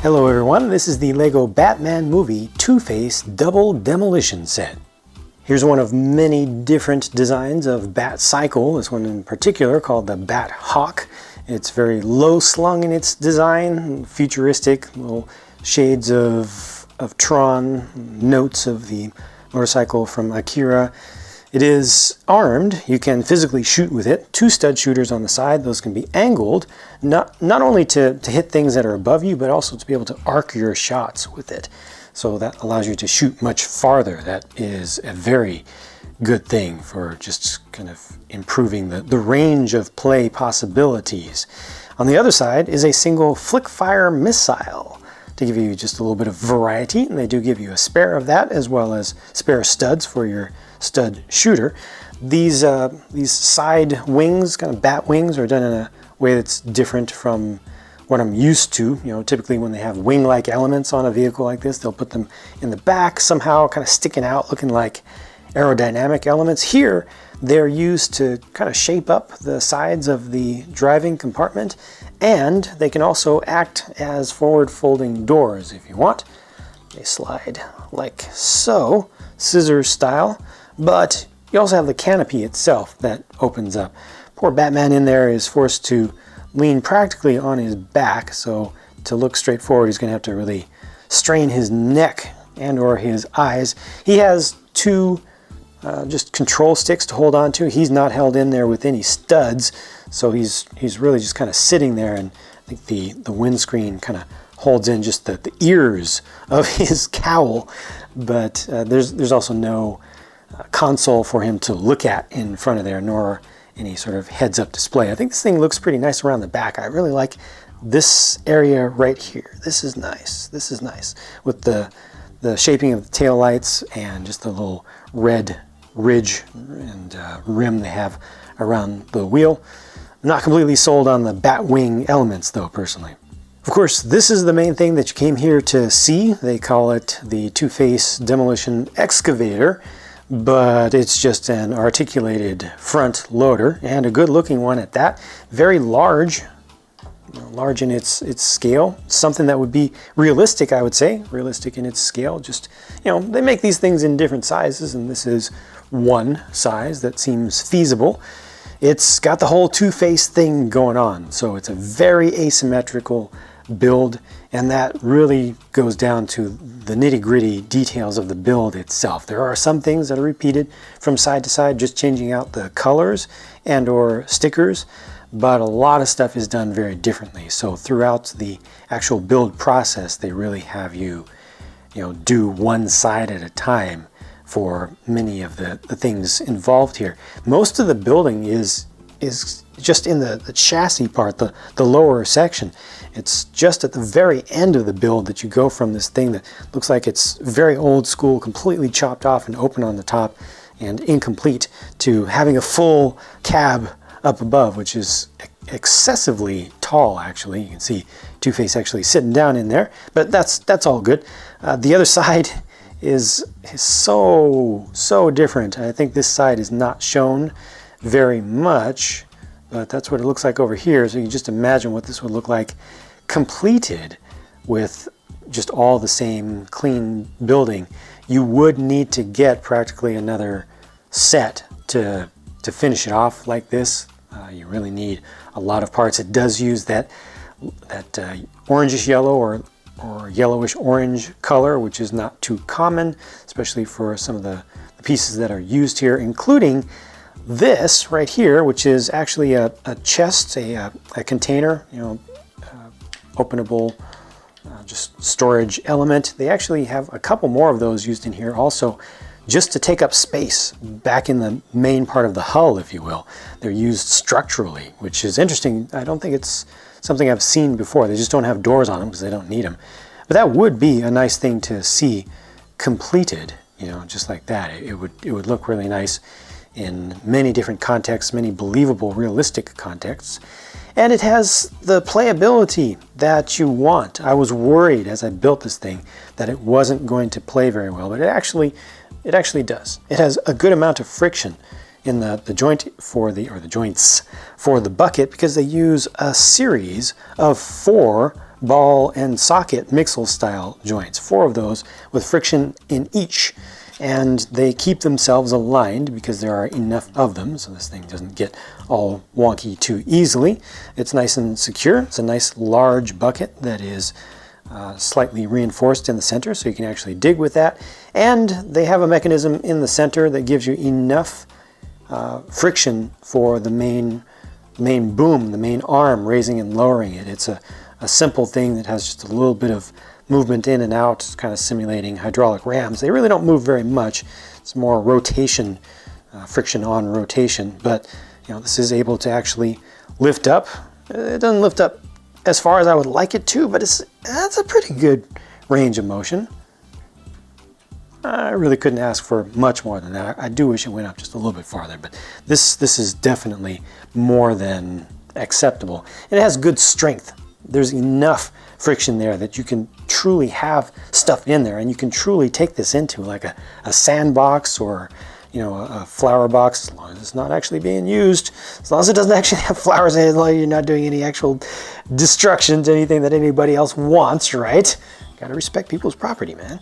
Hello everyone, this is the LEGO Batman Movie Two-Face Double Demolition Set. Here's one of many different designs of Batcycle, this one in particular called the Bat Hawk. It's very low slung in its design, futuristic, little shades of Tron, notes of the motorcycle from Akira. It is armed. You can physically shoot with it. 2 stud shooters on the side. Those can be angled, not only to hit things that are above you, but also to be able to arc your shots with it. So that allows you to shoot much farther. That is a very good thing for just kind of improving the range of play possibilities. On the other side is a single flick fire missile to give you just a little bit of variety, and they do give you a spare of that as well as spare studs for your stud shooter. These side wings, kind of bat wings, are done in a way that's different from what I'm used to. You know, typically when they have wing-like elements on a vehicle like this, they'll put them in the back somehow, kind of sticking out, looking like aerodynamic elements. Here, they're used to kind of shape up the sides of the driving compartment, and they can also act as forward-folding doors if you want. They slide like so, scissors style, but you also have the canopy itself that opens up. Poor Batman in there is forced to lean practically on his back, so to look straight forward he's going to have to really strain his neck and or his eyes. He has 2 just control sticks to hold on to. He's not held in there with any studs, so he's really just kind of sitting there, and I think the windscreen kind of holds in just the ears of his cowl, but there's also no console for him to look at in front of there, nor any sort of heads-up display. I think this thing looks pretty nice around the back. I really like this area right here. This is nice. This is nice with the shaping of the tail lights and just the little red ridge and rim they have around the wheel. I'm not completely sold on the bat wing elements though, personally. Of course, this is the main thing that you came here to see. They call it the Two-Face Demolition Excavator, but it's just an articulated front loader, and a good looking one at that. Very large, large in its scale. Something that would be realistic, I would say. Realistic in its scale. Just, you know, they make these things in different sizes, and this is one size that seems feasible. It's got the whole two-face thing going on, so it's a very asymmetrical build, and that really goes down to the nitty-gritty details of the build itself. There are some things that are repeated from side to side, just changing out the colors and or stickers, but a lot of stuff is done very differently. So throughout the actual build process, they really have you do one side at a time for many of the things involved here. Most of the building is just in the chassis part, the lower section. It's just at the very end of the build that you go from this thing that looks like it's very old school, completely chopped off and open on the top and incomplete, to having a full cab up above, which is excessively tall actually. You can see Two-Face actually sitting down in there, but that's all good. The other side is so different. I think this side is not shown very much, but that's what it looks like over here. So you can just imagine what this would look like completed with just all the same clean building. You would need to get practically another set to finish it off like this. You really need a lot of parts. It does use that orangish yellow or yellowish orange color, which is not too common, especially for some of the pieces that are used here, including this right here, which is actually a chest, a container, openable just storage element. They actually have a couple more of those used in here also, just to take up space back in the main part of the hull, if you will. They're used structurally, which is interesting. I don't think it's something I've seen before. They just don't have doors on them because they don't need them. But that would be a nice thing to see completed, just like that. It would look really nice in many different contexts, many believable, realistic contexts. And it has the playability that you want. I was worried as I built this thing that it wasn't going to play very well, but it actually does. It has a good amount of friction in the joint for the joints for the bucket, because they use a series of 4 ball and socket mixel style joints, 4 of those with friction in each. And they keep themselves aligned because there are enough of them, so this thing doesn't get all wonky too easily. It's nice and secure. It's a nice large bucket that is slightly reinforced in the center, so you can actually dig with that. And they have a mechanism in the center that gives you enough friction for the main boom, the main arm, raising and lowering it. It's a simple thing that has just a little bit of movement in and out, kind of simulating hydraulic rams. They really don't move very much. It's more rotation, friction on rotation, but this is able to actually lift up. It doesn't lift up as far as I would like it to, but that's a pretty good range of motion. I really couldn't ask for much more than that. I do wish it went up just a little bit farther, but this is definitely more than acceptable. It has good strength. There's enough friction there that you can truly have stuff in there, and you can truly take this into like a sandbox or a flower box, as long as it's not actually being used, as long as it doesn't actually have flowers in it, as long as you're not doing any actual destruction to anything that anybody else wants, right? Gotta respect people's property, man.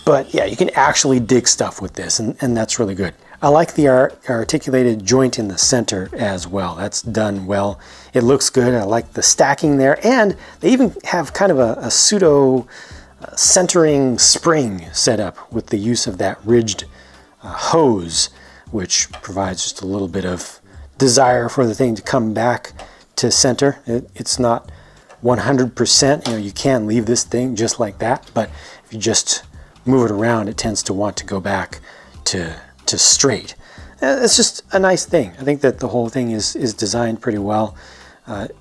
But yeah, you can actually dig stuff with this, and that's really good. I like the articulated joint in the center as well. That's done well. It looks good. I like the stacking there, and they even have kind of a pseudo centering spring set up with the use of that ridged hose, which provides just a little bit of desire for the thing to come back to center. It's not 100%. You can leave this thing just like that, but if you just move it around, it tends to want to go back to straight. It's just a nice thing. I think that the whole thing is designed pretty well.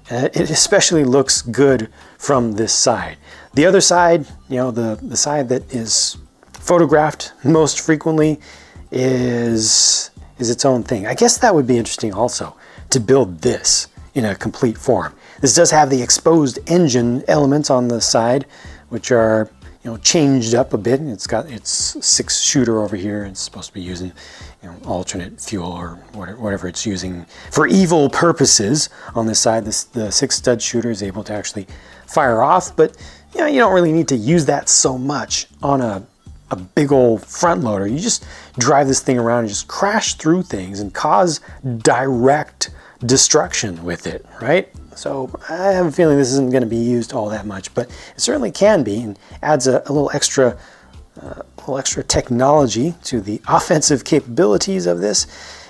It especially looks good from this side. The other side, the side that is photographed most frequently is its own thing. I guess that would be interesting also, to build this in a complete form. This does have the exposed engine elements on the side, which are changed up a bit. It's got its 6-shooter over here. It's supposed to be using alternate fuel or whatever it's using for evil purposes. On this side, the 6-stud shooter is able to actually fire off, but you don't really need to use that so much on a big old front loader. You just drive this thing around and just crash through things and cause direct destruction with it, right? So I have a feeling this isn't going to be used all that much, but it certainly can be, and adds a little extra technology to the offensive capabilities of this.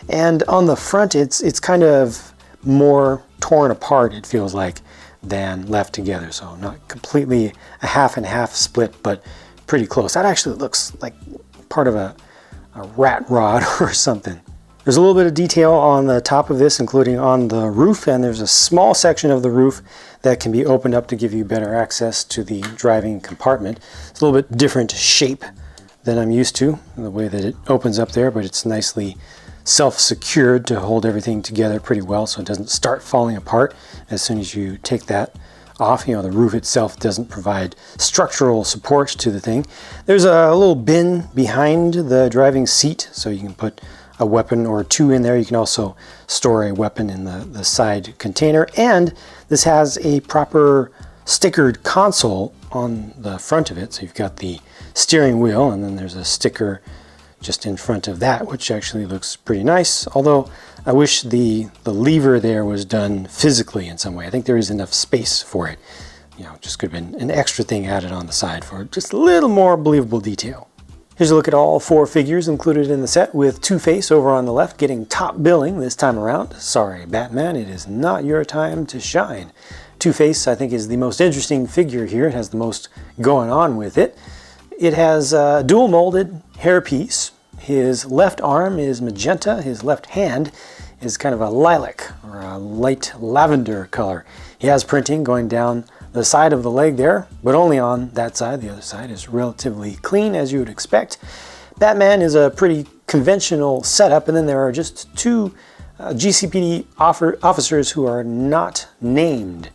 And on the front, it's kind of more torn apart, it feels like, than left together. So not completely a half and half split, but pretty close. That actually looks like part of a rat rod or something. There's a little bit of detail on the top of this, including on the roof, and there's a small section of the roof that can be opened up to give you better access to the driving compartment. It's a little bit different shape than I'm used to, the way that it opens up there, but it's nicely self-secured to hold everything together pretty well so it doesn't start falling apart as soon as you take that off. The roof itself doesn't provide structural support to the thing. There's a little bin behind the driving seat, so you can put a weapon or 2 in there. You can also store a weapon in the side container, and this has a proper stickered console on the front of it. So you've got the steering wheel, and then there's a sticker just in front of that, which actually looks pretty nice. Although I wish the lever there was done physically in some way. I think there is enough space for it. Just could have been an extra thing added on the side for just a little more believable detail. Here's a look at all 4 figures included in the set, with Two-Face over on the left getting top billing this time around. Sorry, Batman, it is not your time to shine. Two-Face, I think, is the most interesting figure here. It has the most going on with it. It has a dual molded hairpiece. His left arm is magenta. His left hand is kind of a lilac or a light lavender color. He has printing going down the side of the leg there, but only on that side. The other side is relatively clean, as you would expect. Batman is a pretty conventional setup, and then there are just 2 GCPD officers who are not named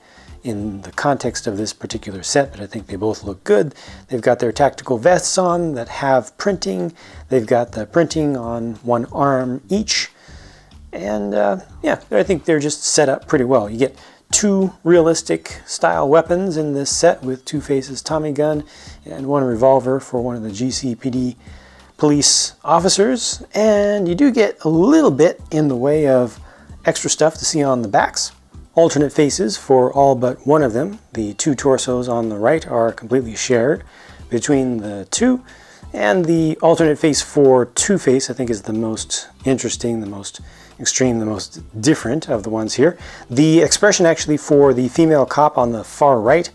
in the context of this particular set, but I think they both look good. They've got their tactical vests on that have printing. They've got the printing on one arm each. And yeah, I think they're just set up pretty well. You get 2 realistic style weapons in this set with Two-Face's Tommy gun and 1 revolver for one of the GCPD police officers. And you do get a little bit in the way of extra stuff to see on the backs. Alternate faces for all but one of them. The 2 torsos on the right are completely shared between the 2. And the alternate face for Two-Face I think is the most interesting, the most extreme, the most different of the ones here. The expression actually for the female cop on the far right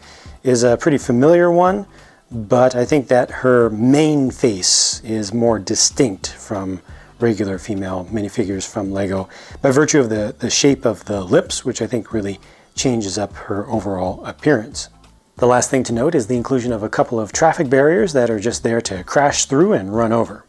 is a pretty familiar one, but I think that her main face is more distinct from regular female minifigures from Lego by virtue of the shape of the lips, which I think really changes up her overall appearance. The last thing to note is the inclusion of a couple of traffic barriers that are just there to crash through and run over.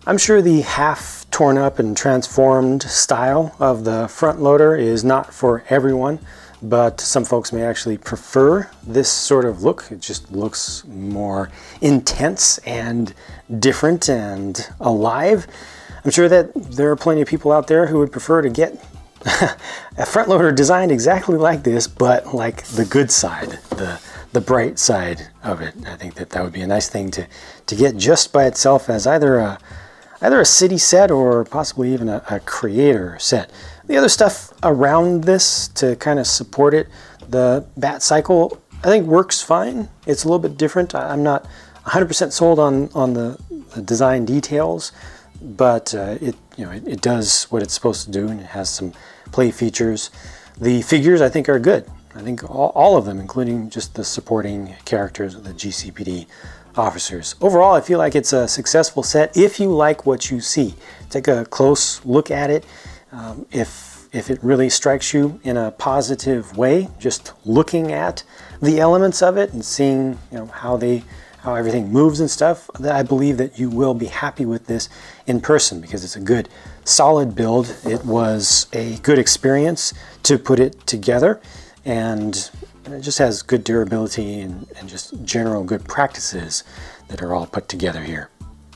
I'm sure the half torn up and transformed style of the front loader is not for everyone, but some folks may actually prefer this sort of look. It just looks more intense and different and alive. I'm sure that there are plenty of people out there who would prefer to get a front loader designed exactly like this, but like the good side, the bright side of it. I think that would be a nice thing to get just by itself as either a city set or possibly even a creator set. The other stuff around this to kind of support it, the Batcycle, I think works fine. It's a little bit different. I'm not 100% sold on the design details, but it does what it's supposed to do, and it has some play features. The figures I think are good. I think all of them, including just the supporting characters of the GCPD officers. Overall, I feel like it's a successful set if you like what you see. Take a close look at it. If it really strikes you in a positive way, just looking at the elements of it and seeing how everything moves and stuff, I believe that you will be happy with this in person because it's a good, solid build. It was a good experience to put it together, and it just has good durability and just general good practices that are all put together here.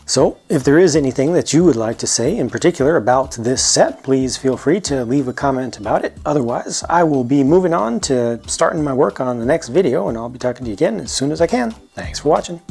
So if there is anything that you would like to say in particular about this set, please feel free to leave a comment about it. Otherwise, I will be moving on to starting my work on the next video, and I'll be talking to you again as soon as I can. Thanks for watching.